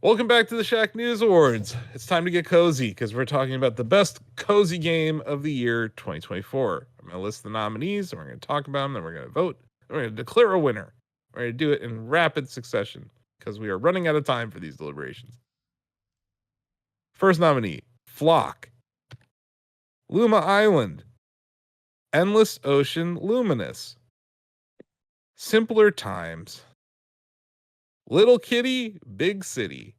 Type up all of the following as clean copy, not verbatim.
Welcome back to the Shacknews Awards. It's time to get cozy because we're talking about the best cozy game of the year 2024. I'm going to list the nominees and we're going to talk about them, then we're going to vote, and we're going to declare a winner. We're going to do it in rapid succession because we are running out of time for these deliberations. First nominee, Flock, Luma Island, Endless Ocean Luminous, Simpler Times, Little Kitty, Big City.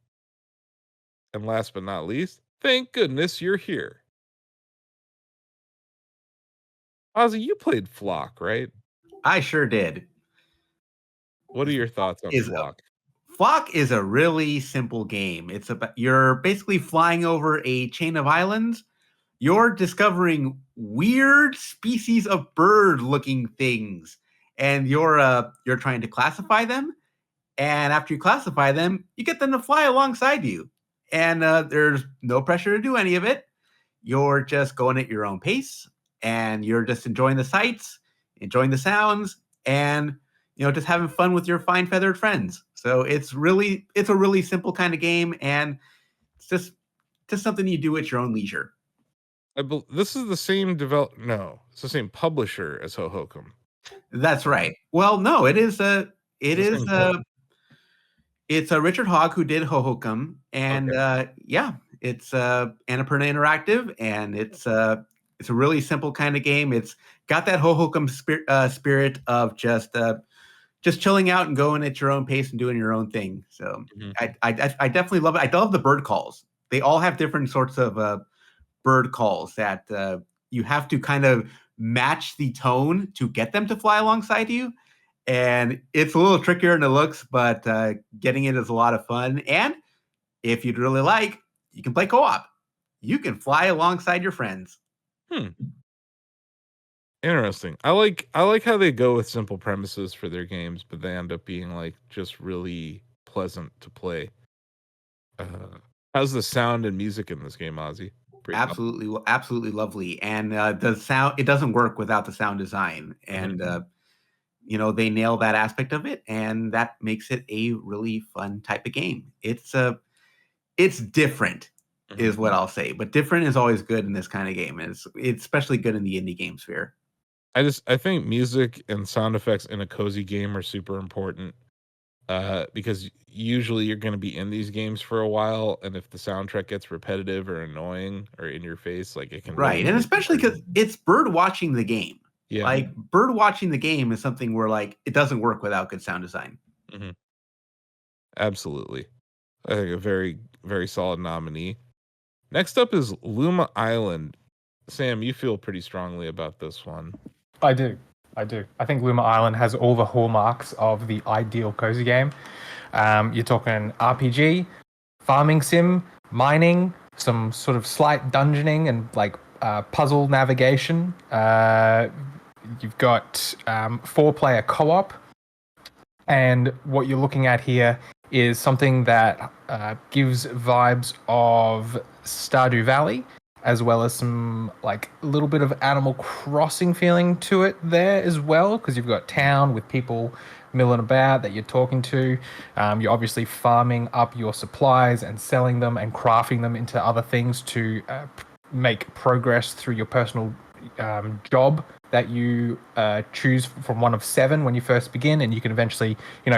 And last but not least, thank goodness you're here. Ozzy, you played Flock, right? I sure did. What are your thoughts on Flock? Flock is a really simple game. It's about you're basically flying over a chain of islands. You're discovering weird species of bird-looking things, and you're trying to classify them. And after you classify them, you get them to fly alongside you. And there's no pressure to do any of it. You're just going at your own pace, and you're just enjoying the sights, enjoying the sounds, and just having fun with your fine feathered friends. So it's a really simple kind of game, and it's just something you do at your own leisure. This is the same No, it's the same publisher as Hohokum. That's right. Well, no, it's a Richard Hogg who did Hohokum, and it's Annapurna Interactive, and it's a really simple kind of game. It's got that Hohokum spirit of just chilling out and going at your own pace and doing your own thing. So I definitely love it. I love the bird calls. They all have different sorts of bird calls that you have to kind of match the tone to get them to fly alongside you. And it's a little trickier than it looks, but getting it is a lot of fun. And if you'd really like, you can play co-op. You can fly alongside your friends. Interesting. I like how they go with simple premises for their games, but they end up being like just really pleasant to play. How's the sound and music in this game, Ozzy? Absolutely lovely. And the sound, it doesn't work without the sound design. And they nail that aspect of it, and that makes it a really fun type of game. It's different, is what I'll say. But different is always good in this kind of game, and it's especially good in the indie game sphere. I think music and sound effects in a cozy game are super important because usually you're going to be in these games for a while, and if the soundtrack gets repetitive or annoying or in your face, like it can and especially because it's bird watching the game. Yeah, like bird watching the game is something where like it doesn't work without good sound design. Absolutely. I think a very, very solid nominee. Next up is Luma Island. Sam, you feel pretty strongly about this one. I do. I think Luma Island has all the hallmarks of the ideal cozy game. You're talking RPG, farming sim, mining, some sort of slight dungeoning and like puzzle navigation. You've got 4-player co-op. And what you're looking at here is something that gives vibes of Stardew Valley, as well as some like a little bit of Animal Crossing feeling to it there as well, because you've got town with people milling about that you're talking to. You're obviously farming up your supplies and selling them and crafting them into other things to make progress through your personal job that you choose from one of 7 when you first begin, and you can eventually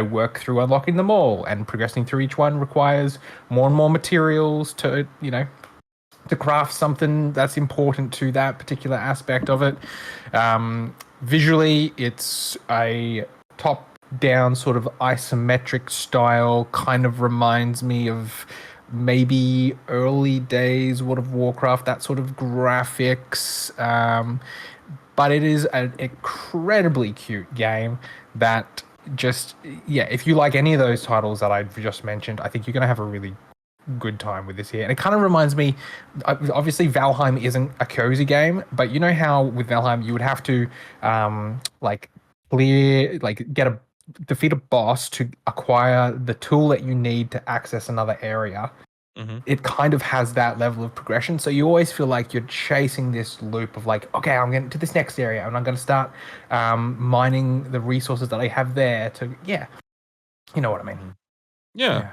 work through unlocking them all, and progressing through each one requires more and more materials to to craft something that's important to that particular aspect of it. Visually, it's a top-down sort of isometric style, kind of reminds me of maybe early days World of Warcraft, that sort of graphics. But it is an incredibly cute game that if you like any of those titles that I've just mentioned, I think you're going to have a really good time with this here. And it kind of reminds me, obviously Valheim isn't a cozy game, but you know how with Valheim you would have to defeat a boss to acquire the tool that you need to access another area. It kind of has that level of progression, so you always feel like you're chasing this loop of like, okay, I'm getting to this next area and I'm going to start mining the resources that I have there to you know what I mean. Yeah.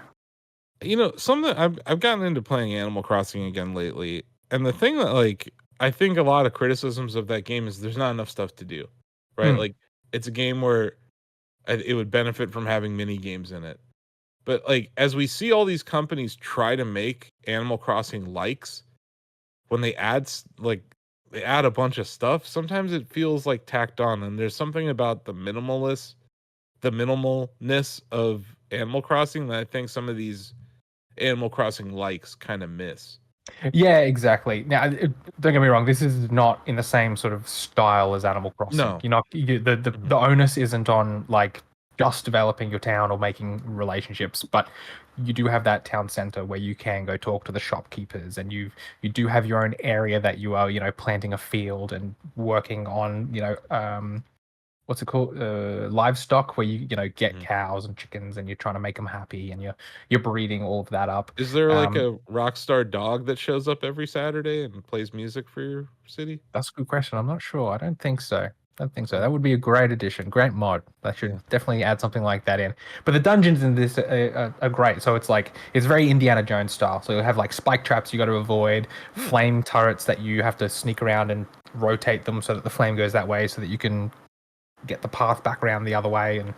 something I've gotten into playing Animal Crossing again lately, and the thing that like I think a lot of criticisms of that game is there's not enough stuff to do, right? Hmm. Like it's a game where it would benefit from having mini games in it. But like as we see all these companies try to make Animal Crossing likes, when they add a bunch of stuff, sometimes it feels like tacked on, and there's something about the minimalness of Animal Crossing that I think some of these Animal Crossing likes kind of miss. Yeah, exactly. Now, don't get me wrong. This is not in the same sort of style as Animal Crossing. No. The onus isn't on like just developing your town or making relationships, but you do have that town center where you can go talk to the shopkeepers, and you do have your own area that you are planting a field and working on what's it called, livestock, where you get cows and chickens, and you're trying to make them happy, and you're breeding all of that up. Is there like a rock star dog that shows up every Saturday and plays music for your city? That's a good question. I'm not sure. I don't think so. That would be a great addition, great mod. That should definitely add something like that in. But the dungeons in this are great. So it's very Indiana Jones style. So you have like spike traps you got to avoid, flame turrets that you have to sneak around and rotate them so that the flame goes that way, so that you can get the path back around the other way, and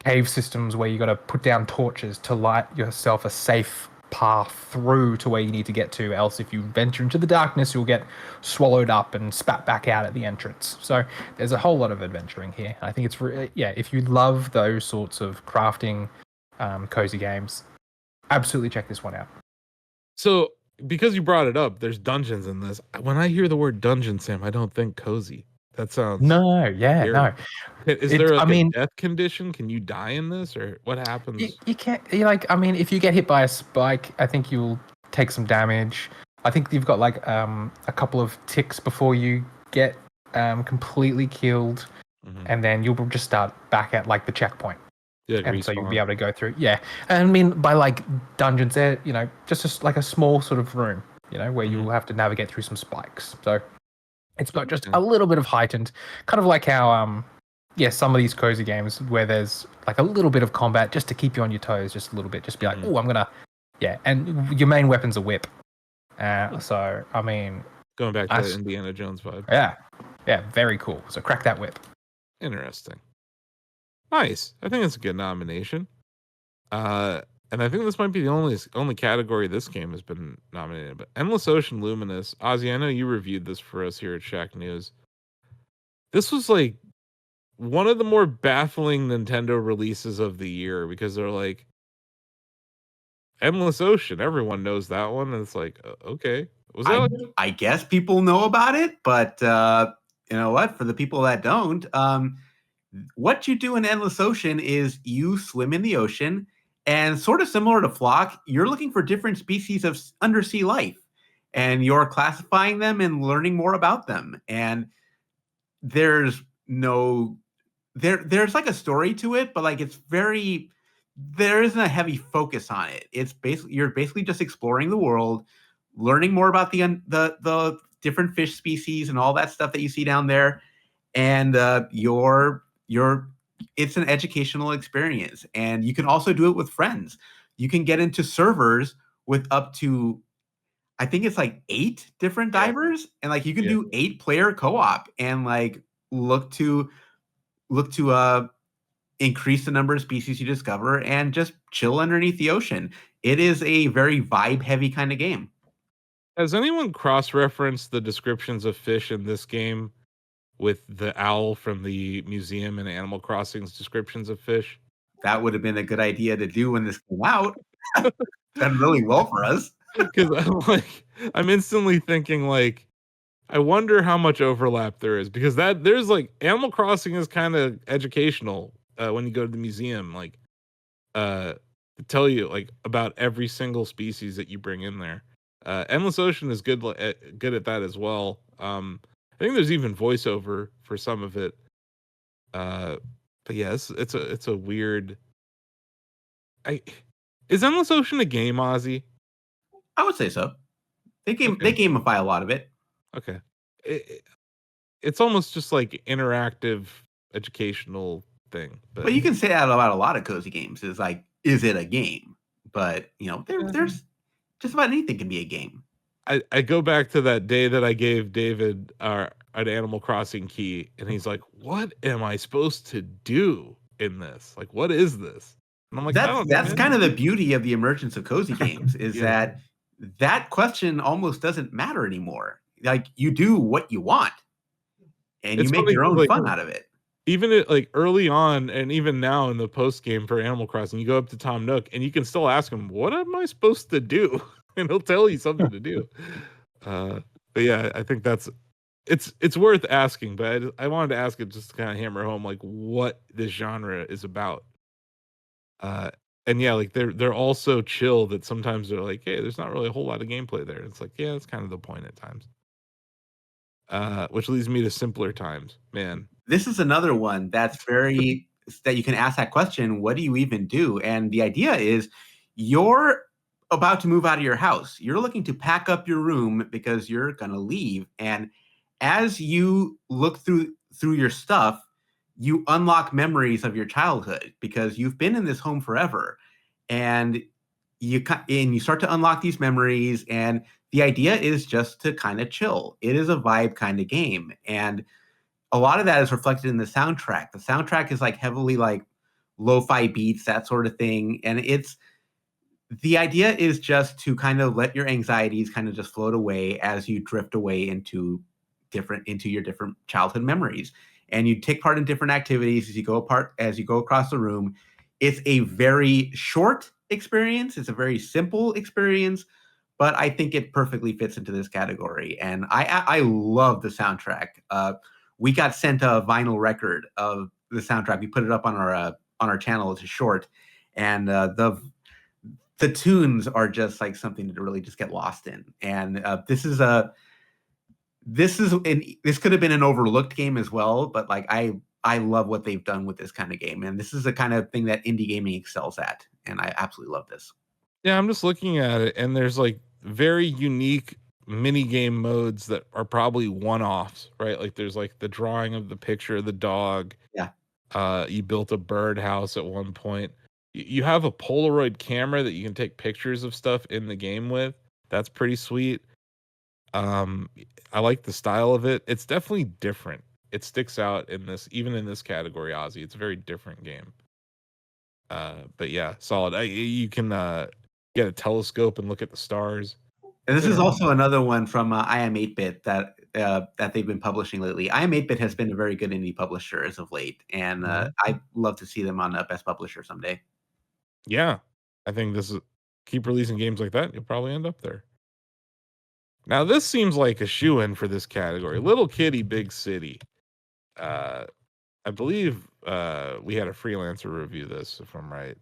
cave systems where you got to put down torches to light yourself a safe path through to where you need to get to. Else, if you venture into the darkness, you'll get swallowed up and spat back out at the entrance. So there's a whole lot of adventuring here. I think it's if you love those sorts of crafting, cozy games, absolutely check this one out. So because you brought it up, there's dungeons in this. When I hear the word dungeon, Sam, I don't think cozy. That sounds no. Is there a death condition? Can you die in this, or what happens? You can't. If you get hit by a spike, I think you'll take some damage. I think you've got like a couple of ticks before you get completely killed, and then you'll just start back at like the checkpoint. Yeah, and so you'll be able to go through. Yeah, and I mean by like dungeons, there, just like a small sort of room, where you'll have to navigate through some spikes. So it's got just a little bit of heightened, kind of like how some of these cozy games where there's like a little bit of combat just to keep you on your toes, just a little bit, just be like, oh, I'm gonna, and your main weapon's a whip. So I mean, going back to the Indiana Jones vibe. Yeah, very cool. So crack that whip. Interesting. Nice. I think it's a good nomination. And I think this might be the only category this game has been nominated. But Endless Ocean Luminous, Ozzy, I know you reviewed this for us here at Shacknews. This was like one of the more baffling Nintendo releases of the year, because they're like, Endless Ocean, everyone knows that one. And it's like, okay. I guess people know about it, but you know what? For the people that don't, what you do in Endless Ocean is you swim in the ocean, and sort of similar to Flock, you're looking for different species of undersea life, and you're classifying them and learning more about them. And there's like a story to it, but like there isn't a heavy focus on it. You're basically just exploring the world, learning more about the different fish species and all that stuff that you see down there, and it's an educational experience. And you can also do it with friends. You can get into servers with up to, I think it's like 8 different divers, and like you can do 8-player co-op and like look to increase the number of species you discover and just chill underneath the ocean. It is a very vibe heavy kind of game. Has anyone cross-referenced the descriptions of fish in this game with the owl from the museum and Animal Crossing's descriptions of fish? That would have been a good idea to do when this came out. Done really well for us. Because I'm instantly thinking like, I wonder how much overlap there is, because there's like Animal Crossing is kind of educational when you go to the museum, like to tell you like about every single species that you bring in there. Endless Ocean is good at that as well. I think there's even voiceover for some of it. But yes, it's a weird. Is Endless Ocean a game, Ozzy? I would say so. They gamify a lot of it. Okay. It's almost just like interactive educational thing. But you can say that about a lot of cozy games. Is like, is it a game? but there's just about anything can be a game. I go back to that day that I gave David an Animal Crossing key, and he's like, "What am I supposed to do in this? Like, what is this?" And I'm like, "I don't know, That's man." kind of the beauty of the emergence of cozy games is Yeah. that question almost doesn't matter anymore. Like you do what you want, and you It's make funny your 'cause, own like, fun out of it. even like early on, and even now in the post game for Animal Crossing, you go up to Tom Nook, and you can still ask him, "What am I supposed to do?" and he'll tell you something to do. But yeah, I think it's worth asking. But I wanted to ask it just to kind of hammer home like what this genre is about. Uh, and yeah, like they're all so chill that sometimes they're like, "Hey, there's not really a whole lot of gameplay there." It's like, yeah, that's kind of the point at times. Which leads me to simpler times, man. This is another one that's very that you can ask that question, what do you even do? And the idea is you're about to move out of your house. You're looking to pack up your room because you're going to leave. And as you look through your stuff, you unlock memories of your childhood because you've been in this home forever. And you start to unlock these memories, and the idea is just to kind of chill. It is a vibe kind of game. And a lot of that is reflected in the soundtrack. The soundtrack is like heavily like lo-fi beats, that sort of thing. And the idea is just to kind of let your anxieties kind of just float away as you drift away into your different childhood memories. And you take part in different activities as you go across the room. It's a very short experience. It's a very simple experience, but I think it perfectly fits into this category. And I love the soundtrack. We got sent a vinyl record of the soundtrack. We put it up on our channel. It's a short, and the tunes are just like something to really just get lost in. And this could have been an overlooked game as well, but like I love what they've done with this kind of game, and this is the kind of thing that indie gaming excels at, and I absolutely love this. Yeah, I'm just looking at it, and there's like very unique mini game modes that are probably one-offs, right? Like there's like the drawing of the picture of the dog. Yeah. You built a birdhouse at one point. You have a Polaroid camera that you can take pictures of stuff in the game with. That's pretty sweet. I like the style of it. It's definitely different. It sticks out in this, even in this category, Ozzy. It's a very different game. But yeah, solid. You can get a telescope and look at the stars. And this is also another one from I Am 8-Bit that they've been publishing lately. I Am 8-Bit has been a very good indie publisher as of late, and I'd love to see them on Best Publisher someday. Yeah, I think keep releasing games like that, you'll probably end up there. Now, this seems like a shoe-in for this category. Little Kitty, Big City. I believe we had a freelancer review this, if I'm right.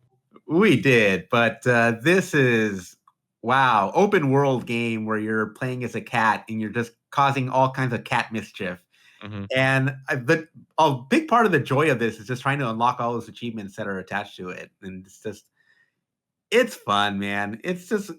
We did, but this is wow, open world game where you're playing as a cat and you're just causing all kinds of cat mischief. Mm-hmm. And a big part of the joy of this is just trying to unlock all those achievements that are attached to it. And it's fun, man. It's just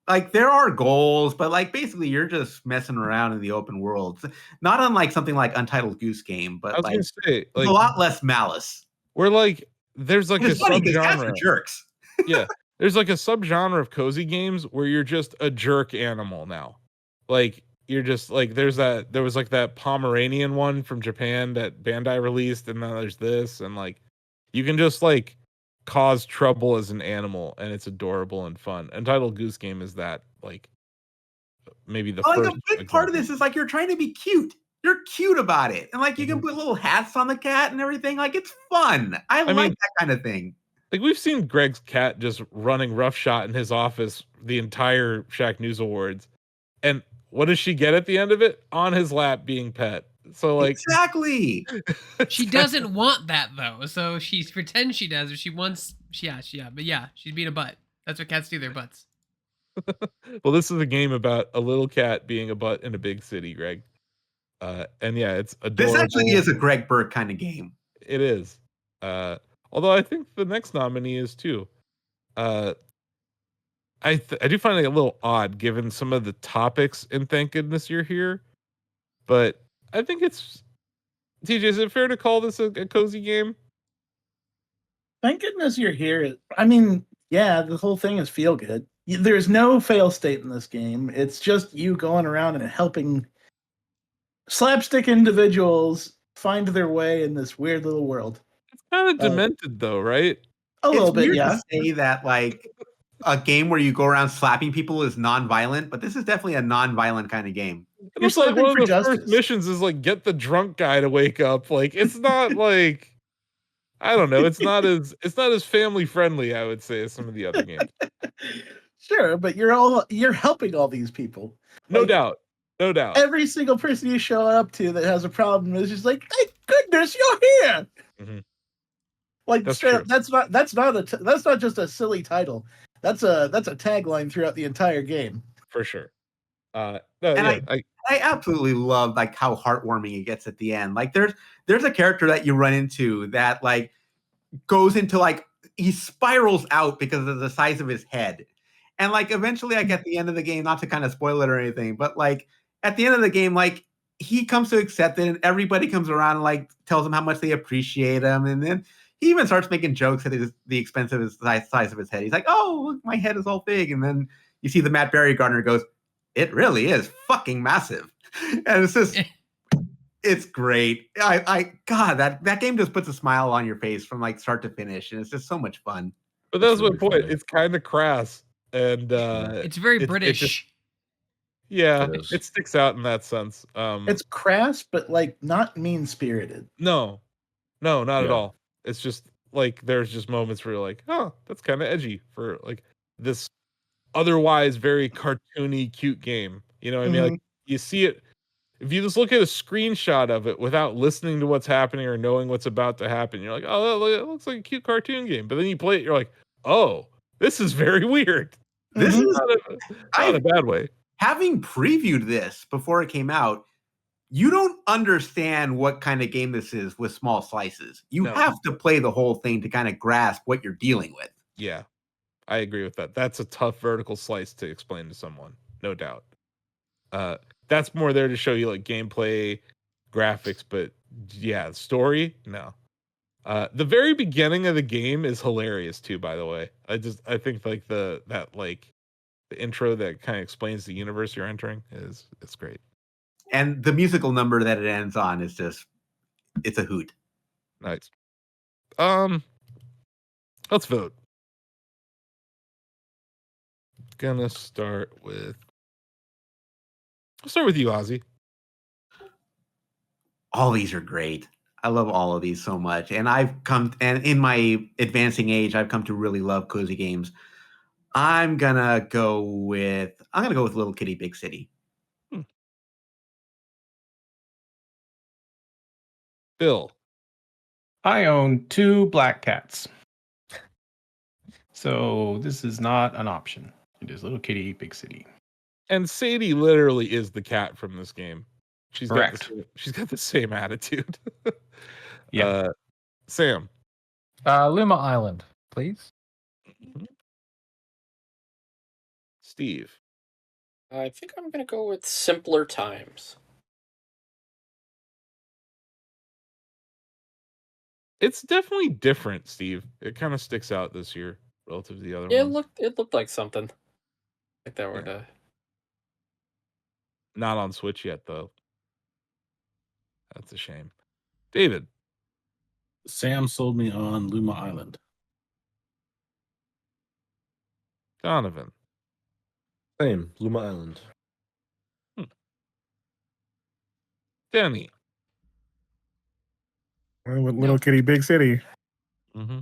like there are goals, but like basically you're just messing around in the open world. Not unlike something like Untitled Goose Game, but I was like gonna say, like, a lot less malice. We're like, there's like a subgenre. Jerks. Yeah, there's like a subgenre of cozy games where you're just a jerk animal now. Like you're just like there was like that Pomeranian one from Japan that Bandai released, and now there's this, and like you can just like cause trouble as an animal, and it's adorable and fun. Untitled Goose Game is that, like, maybe the first. Like a big part of this is like you're trying to be cute. You're cute about it, and like you can put little hats on the cat and everything. Like it's fun. I like that kind of thing. Like we've seen Greg's cat just running roughshod in his office the entire Shacknews Awards, and what does she get at the end of it? On his lap, being pet. So like exactly. She doesn't want that though, so she pretends she does. Or she wants, but yeah, she's being a butt. That's what cats do. Their butts. Well, this is a game about a little cat being a butt in a big city, Greg. And yeah, it's adorable. This actually is a Greg Burke kind of game. It is. Although I think the next nominee is too. I do find it a little odd given some of the topics in Thank Goodness You're Here, but I think it's TJ. Is it fair to call this a cozy game? Thank goodness you're here. I mean, Yeah, the whole thing is feel good. There's no fail state in this game. It's just you going around and helping slapstick individuals find their way in this weird little world. It's kind of demented though, right? A It's little bit, weird yeah. to say that like a game where you go around slapping people is non-violent, but this is definitely a non-violent kind of game. And You're it's like slapping one of for the first justice. missions is like get the drunk guy to wake up. Like it's not like I don't know. It's not as family friendly, I would say, as some of the other games. Sure, but you're helping all these people. No Like, doubt. No doubt. every single person you show up to that has a problem is just like, thank goodness you're here. Mhm. Like That's straight true. up, that's not just a silly title. That's a tagline throughout the entire game. For sure. No, And yeah, I absolutely love like how heartwarming it gets at the end. Like there's a character that you run into that like goes into like he spirals out because of the size of his head. And like eventually like at the end of the game, not to kind of spoil it or anything, but like at the end of the game, like he comes to accept it and everybody comes around and like tells him how much they appreciate him. And then he even starts making jokes at the expense of his size of his head. He's like, oh, look, my head is all big. And then you see the Matt Berry Gardner goes, it really is fucking massive. And it's just it's great. God, that game just puts a smile on your face from like start to finish, and it's just so much fun. but that's really my point. funny. It's kind of crass, and It's very it British. just- yeah, It is. it sticks out in that sense. It's crass, but like not mean spirited. No, not at Yeah. all. It's just like there's just moments where you're like, oh, that's kind of edgy for like this otherwise very cartoony, cute game. You know what I mean? Like you see it. If you just look at a screenshot of it without listening to what's happening or knowing what's about to happen, you're like, oh, it looks like a cute cartoon game. But then you play it, you're like, oh, this is very weird. This is not in a bad way. Having previewed this before it came out, you don't understand what kind of game this is with small slices. You No. have to play the whole thing to kind of grasp what you're dealing with. Yeah, I agree with that. That's a tough vertical slice to explain to someone, no doubt. That's more there to show you like gameplay, graphics, but yeah, story, no. The very beginning of the game is hilarious too, by the way. I think like the intro that kind of explains the universe you're entering is great. And the musical number that it ends on is just it's a hoot. Nice. Let's vote. Gonna start with I'll start with you, Ozzy. All these are great. I love all of these so much. And in my advancing age, I've come to really love cozy games. I'm gonna go with Little Kitty Big City. Bill. I own 2 black cats. So this is not an option. It is Little Kitty, Big City. And Sadie literally is the cat from this game. She's Correct. she's got the same attitude. Yeah. Sam. Luma Island, please. Steve. I think I'm gonna go with Simpler Times. It's definitely different, Steve. It kind of sticks out this year relative to the other Yeah, ones. it looked like something. Like that were to Not on Switch yet, though. That's a shame. David. Sam sold me on Luma Island. Donovan. Same, Luma Island. Danny. With Little Kitty, Big City. Mm-hmm.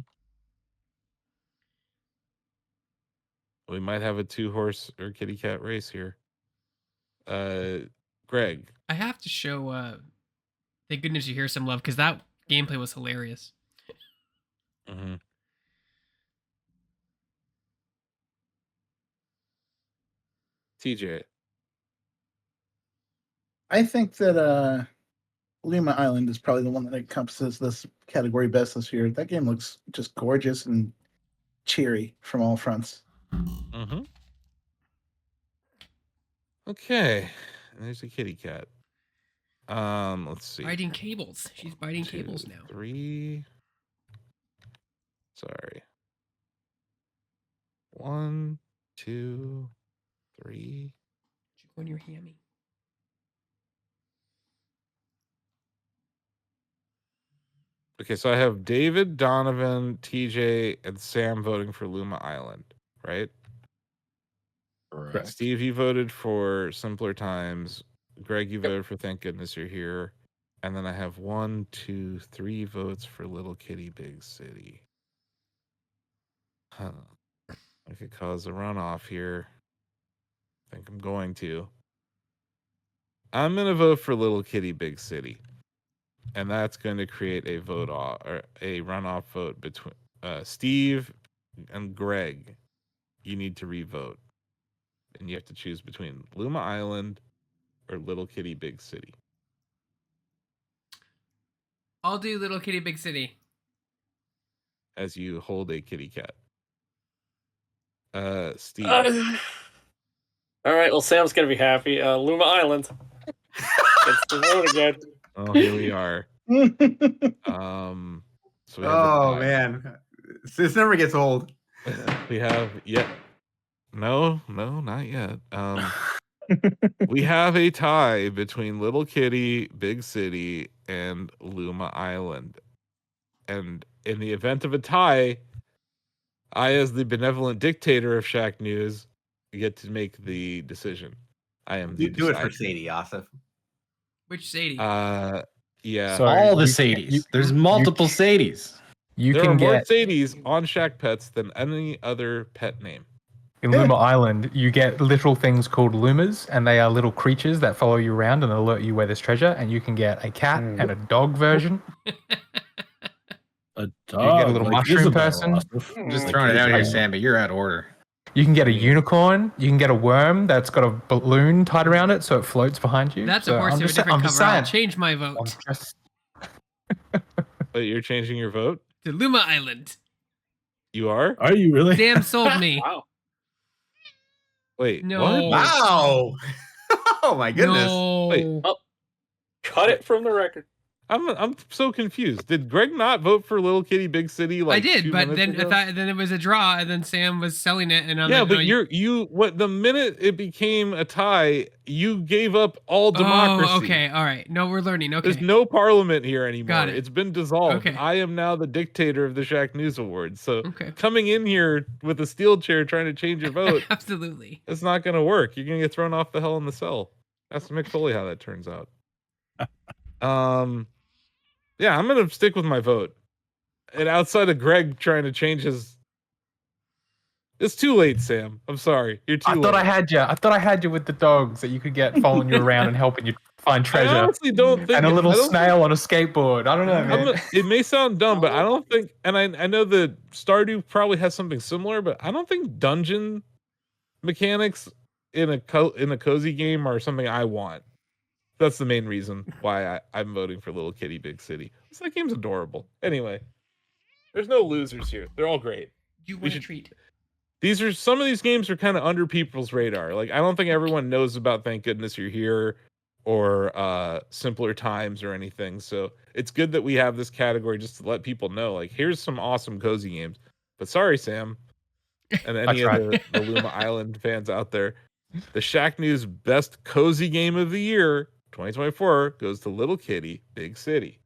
We might have a 2-horse or kitty cat race here. Greg. I have to show. Thank goodness you hear some love because that gameplay was hilarious. Mm-hmm. TJ. I think that Lima Island is probably the one that encompasses this category best this year. That game looks just gorgeous and cheery from all fronts. Mm-hmm. Okay. And there's a kitty cat. Let's see. Biting cables. She's biting 2, cables now. 3. Sorry. 1, 2, 3. You go on your hammy. Okay, so I have David, Donovan, TJ, and Sam voting for Luma Island, right? Correct. Steve, you voted for Simpler Times. Greg, you voted for Thank Goodness You're Here. And then I have 1, 2, 3 votes for Little Kitty Big City. Huh. I could cause a runoff here. I think I'm going to. I'm going to vote for Little Kitty Big City. And that's going to create a vote off, or a runoff vote between Steve and Greg. You need to revote. And you have to choose between Luma Island or Little Kitty Big City. I'll do Little Kitty Big City. As you hold a kitty cat. Steve. All right, well, Sam's gonna be happy. Luma Island. It's the vote again. Oh, here we are. So we have Oh man, this never gets old. we have no, not yet. We have a tie between Little Kitty, Big City, and Luma Island. And in the event of a tie, I, as the benevolent dictator of Shack News, get to make the decision. I am the Do it for decider. Sadie, Asif. Which Sadie? Yeah. So All the you- Sadies. you- There's multiple Sadies. You There can are more get Sadies on Shack Pets than any other pet name. in Luma Island, you get literal things called Lumas, and they are little creatures that follow you around and alert you where there's treasure. And you can get a cat and a dog version. A You dog. get a little like mushroom Isabel, person. Asif. I'm just Like throwing it out here, Isabel. Sam, but you're out of order. You can get a unicorn. You can get a worm that's got a balloon tied around it so it floats behind you. That's so a horse I'm of a just- different I'm cover. just I'll saying. change my I'm vote just- But you're changing your vote? to Luma Island. You are? Are you really? Sam sold me. Wow. Wait, No. what? Wow. Oh my goodness. No. Wait. Cut it from the record. I'm so confused. Did Greg not vote for Little Kitty Big City? Like I did, 2 but minutes then ago? then it was a draw, and then Sam was selling it, and I'm Yeah, like, but no, the minute it became a tie, you gave up all democracy. Oh, okay, all right. No, we're learning. Okay, There's no parliament here anymore. Got it. It's been dissolved. Okay. I am now the dictator of the Shacknews Awards. So okay, coming in here with a steel chair trying to change your vote, absolutely. it's not going to work. You're going to get thrown off the Hell in the Cell. Ask Mick Foley how that turns out. Yeah, I'm going to stick with my vote. And outside of Greg trying to change his... It's too late, Sam. I'm sorry. You're too I late. thought I had you. I thought I had you with the dogs that you could get following you around and helping you find I treasure. honestly don't think... And a little I don't snail on a skateboard. I don't know, man. It may sound dumb, but I don't think, and I know that Stardew probably has something similar, but I don't think dungeon mechanics in a cozy game are something I want. That's the main reason why I'm voting for Little Kitty Big City. That game's adorable. Anyway, there's no losers here. They're all great. You want a treat? Some of these games are kind of under people's radar. Like, I don't think everyone knows about Thank Goodness You're Here or Simpler Times or anything. So it's good that we have this category just to let people know, like, here's some awesome cozy games. But sorry, Sam, and any of the Luma Island fans out there, the Shacknews Best Cozy Game of the Year 2024 goes to Little Kitty Big City.